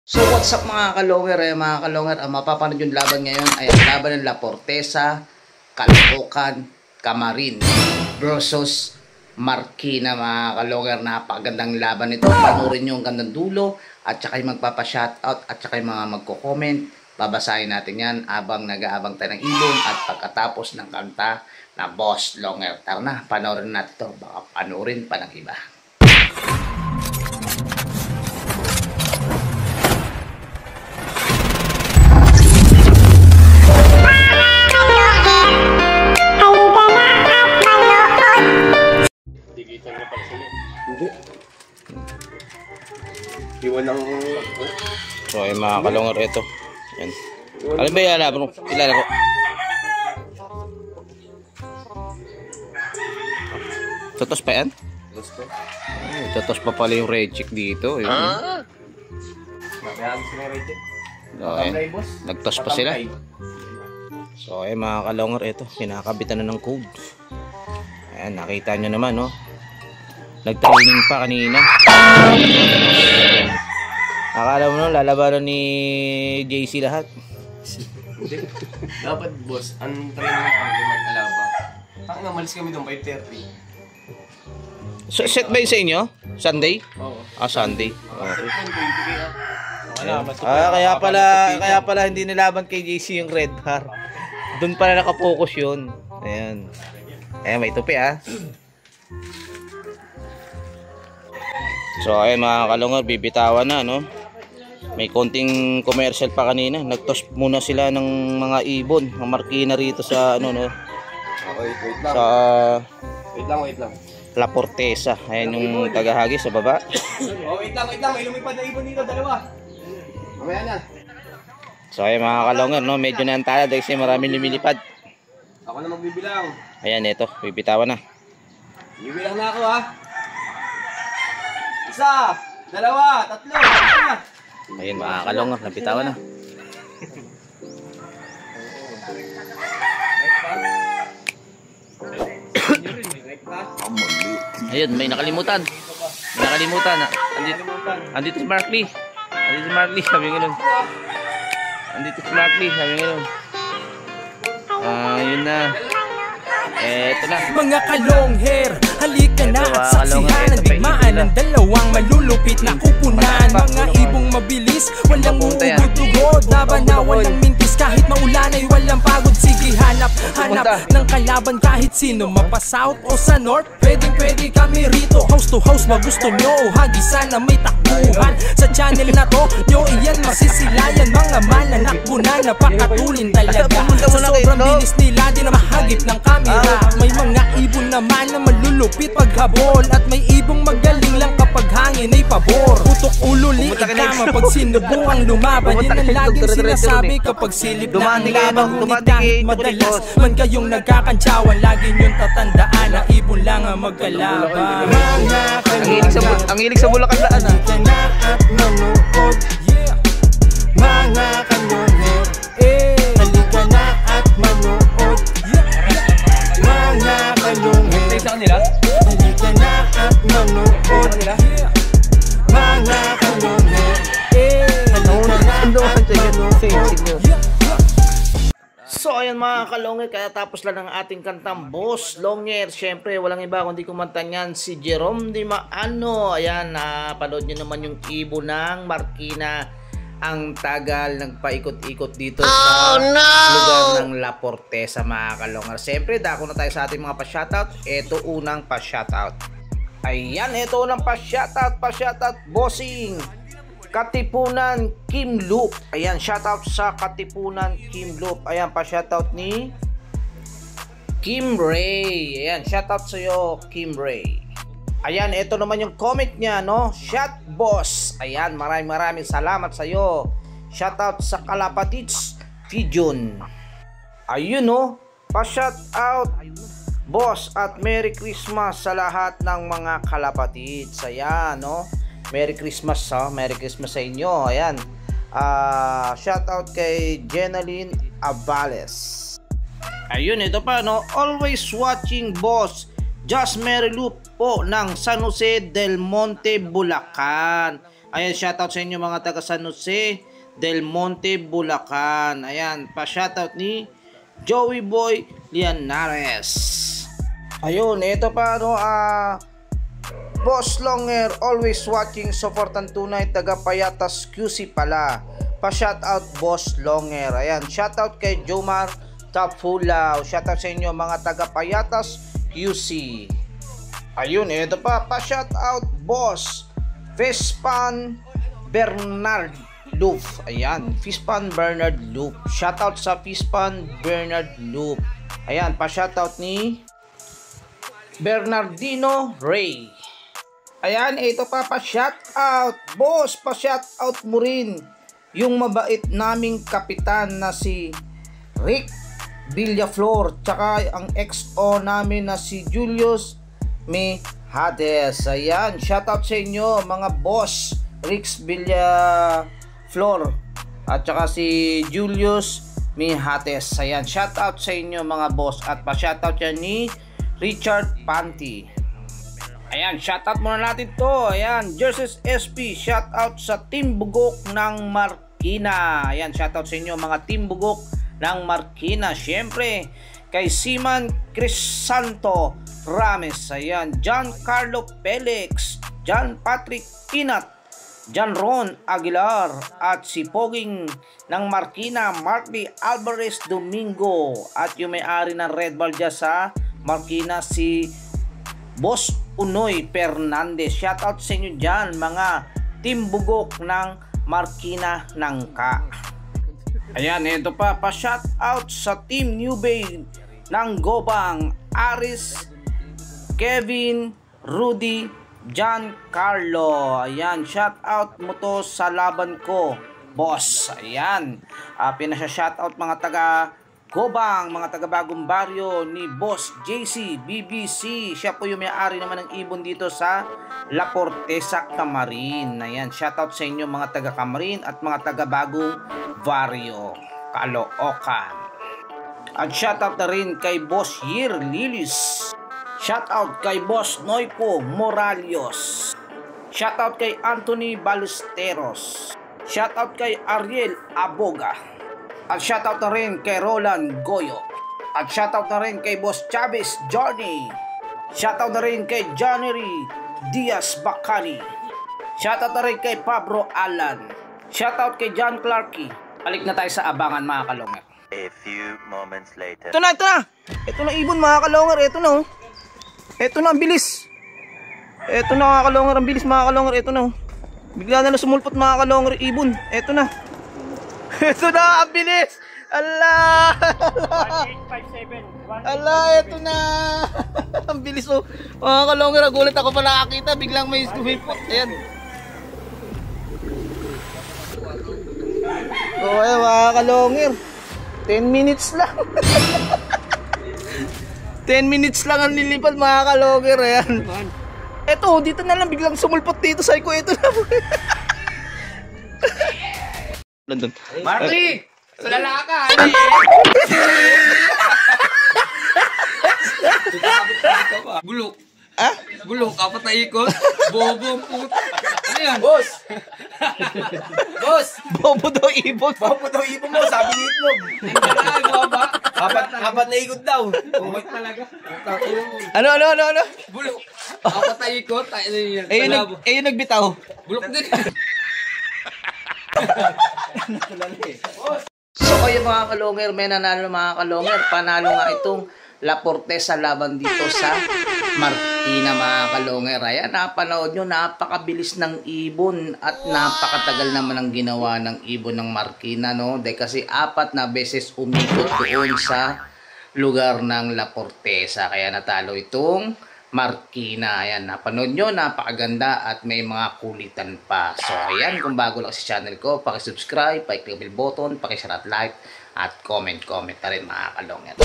So what's up mga kalonger, mga kalonger, ang mapapanood yung laban ngayon ay ang laban ng La Forteza, Caloocan, Camarin versus Marikina mga kalonger. Napakagandang laban ito. Panoorin nyo ang gandang dulo at saka yung magpapa-shoutout at saka yung mga magko-comment. Babasahin natin yan habang nag-aabang tayo ng ilong at pagkatapos ng kanta na Boss Longer. Tara na, panoorin natin ito. Baka panoorin pa ng iba. Hindi. Iwan ng... So ay mga kalungar, ito. Yan. Ano ba yung alaban ko? Kilala ko. Totos pa yan? Totos pa pala yung red chick dito. Yun. Nagtos pa sila. So ay mga kalungar, ito. Kinakabitan na ng code. Ayan, nakita nyo naman, no? Nag-training pa kanina. Akala mo no, lalabanan ni JC lahat. Dapat boss, ang training pa kami mag-alaba. Ang namalis kami doon 5:30. So, set ba yun sa inyo? Sunday? Oo. Ah, Sunday. Okay. Ah, Kaya pala hindi nilaban kay JC yung red bar. Doon pala nakapokus yun. Ayan. Ayan, may tupi ah. So ay mga kalungar, bibitawan na, no? May konting commercial pa kanina. Nagtos muna sila ng mga ibon, mga Marikina rito sa ano, no? Wait lang. Sa Wait lang. La Forteza. Ayan yung tagahagi sa baba. Wait lang. May lumipad na ibon dito, dalawa. Mamaya na. So ay mga kalungar, no? Medyo naantala dahil kasi maraming lumilipad. Ako na magbibilang. Ayan, ito, bibitawan na. Bibilang na ako, ha? 1, 2, 3. Ayun mga kalungar, nabitawan na. Ayun, may nakalimutan. Andito si Mark Lee. Sabi nga nun. Yun na. Eto na. Mga kalongher, halika na at saksihan ang digmaan ng dalawang malulupit na kupunan. Mga ibong mabilis, walang uugod-ugod, laban na walang mintis, kahit maulan ay walang pagod. Sige hanap ng kalaban kahit sino, mapa-south o sa north, pwede kami rito. House to house, magusto nyo, hagisan na may takbuhan. Sa channel na to, nyo iyan masisilayan. Mga mananakbo na napakatulin talaga. Sa sobrang bilis nila, di na mahagip ng camera. May mga ibon naman na malulupit paghabol, at may ibong magaling lang kapag hangin ay pabor. Putok ulo, liig tama pag sinubukang lumaban. Yan ang laging sinasabi kapag silip na ang laban. Ngunit kahit madalas man kayong nagkakantsawan, lagi nyong tatandaan na ibon lang ang magkalaban. Ang hilig sa Bulacan daan ah. Halika na at manood, yeah. Mga kalongher, halika na at manood, yeah. Mga kalongher, halika na at manood, yeah. Mga kalongher, halika na at manood, yeah. So ayan mga kalongger, kaya tapos lang ng ating kantang Boss Longer. Siyempre walang iba kundi kumanta niyan si Jerome Di Maano. Ayan, napanood nyo naman yung ibon ng Marikina. Ang tagal nagpaikot-ikot dito sa lugar ng La Forteza mga kalongger. Siyempre dako na tayo sa ating mga pa-shoutout. Ito unang pa-shoutout. Ayan, ito unang pa-shoutout bossing Katipunan Kim Loop. Ayan, shoutout sa Katipunan Kim Loop. Ayan, pa-shoutout ni Kim Ray. Ayan, shoutout sa iyo Kim Ray. Ayan, ito naman yung comment niya, no? Shot Boss. Ayan, maraming salamat sa iyo. Shoutout sa Kalapatits Pigeon. Ayun, no? Pa-shoutout Boss at Merry Christmas sa lahat ng mga kalapatids. Ayan, no? Merry Christmas, ha? Merry Christmas sa inyo. Ayan. Shoutout kay Jenaline Avales. Ayun, ito pa, no? Always watching, Boss. Just Mary Loop po ng San Jose del Monte, Bulacan. Ayan, shoutout sa inyo mga taga San Jose del Monte, Bulacan. Ayan, pa-shoutout ni Joey Boy Lianares. Ayun, ito pa no, Boss Longer, always watching, supportan tunay, taga Payatas QC pala. Pa-shoutout Boss Longer. Ayan, shoutout kay Jomar Tapulaw. Shoutout sa inyo mga taga Payatas QC. Ayun, ito pa, pa-shoutout Boss Fispan Bernard Loop. Ayan, Fispan Bernard Loop. Shoutout sa Fispan Bernard Loop. Ayan, pa-shoutout ni Bernardino Ray. Ayan, ito pa, pa-shoutout Boss, pa-shoutout mo rin yung mabait naming kapitan na si Rick Villaflor, tsaka ang XO namin na si Julius Mihades. Ayan, shoutout sa inyo mga boss Rick Villaflor at tsaka si Julius Mihades. Ayan, shoutout sa inyo mga boss, at pa-shoutout yan ni Richard Panty. Ayan, shoutout muna natin to. Ayan, Jerseys SP, shoutout sa Team Bugok ng Marikina. Ayan, shoutout sa inyo mga Team Bugok ng Marikina. Siyempre, kay Siman Crisanto Rames. Ayan, John Carlo Felix, John Patrick Inat, John Ron Aguilar, at si Poging ng Marikina, Marty Alvarez Domingo, at yung may-ari ng Red Ball dyan sa Marikina, si Boss Unoy Fernandez. Shoutout sa inyo dyan mga Team Bugok ng Marikina Nangka. Ayan, ito pa, pa-shoutout sa Team New Bay ng Gobang, Aris, Kevin, Rudy, John Carlo. Ayan, shoutout mo to sa laban ko, boss. Ayan, pinasya-shoutout mga taga Gobang, mga taga Bagong Baryo ni Boss JC BBC. Siya po yung may-ari naman ng ibon dito sa La Portesa, Camarin. Ayan, shoutout sa inyo mga taga Camarin at mga taga Bagong Baryo, Caloocan. At shoutout na rin kay Boss Yir Lilis. Shoutout kay Boss Noipo Moralios. Shoutout kay Anthony Ballesteros. Shoutout kay Ariel Aboga. At shoutout na rin kay Roland Goyo. At shoutout na rin kay Boss Chavez Johnny. Shoutout na rin kay January Diaz Bacari. Shoutout na rin kay Pablo Alan. Shoutout kay John Clarky. Balik na tayo sa abangan mga kalonger. A few moments later. Ito na, ito na. Ito na ibon mga kalonger. Ito na, oh. Ito na, ang bilis. Ito na mga kalonger, ang bilis mga kalonger. Ito na, oh. Bigla na sumulpot mga kalonger, ibon. Ito na. Ito na, ang bilis. Allah. 1857. Allah, ito na. Ang bilis, oh. Mga kalonger, nagulat ako pa nakakita. Biglang may sumulpot. Ayan. Oh, ayan mga kalonger. 10 minutes lang. 10 minutes lang ang nilipad mga kalonger. Ayan. Eto, dito na lang biglang sumulpot dito sa ko. Ito na. London. Marty! Salala ka! Bulok. Ah? Bulok, apat na ikot. Bobo, puto. Ano yan? Boss! Boss! Bobo daw ibon. Bobo daw ibon mo, sabi ni Itlog. Nandiyan na, ba? Apat na ikot daw. Umat talaga. Ano? Bulok. Apat na ikot. Ayun nagbitaw. Bulok din. So kayo mga kalonger, may nanalo mga kalonger. Panalo nga itong La Portesa laban dito sa Marikina mga kalonger. Ayan, napanood nyo, napakabilis ng ibon at napakatagal naman ang ginawa ng ibon ng Marikina, no? Dahil kasi 4 na beses umikot doon sa lugar ng La Portesa. Kaya natalo itong Marikina. Ayan, napanood nyo, napakaganda at may mga kulitan pa. So ayan, kung bago lang sa channel ko, pakisubscribe, pakiclick bell button, pakishare at like at comment na rin mga kalonger.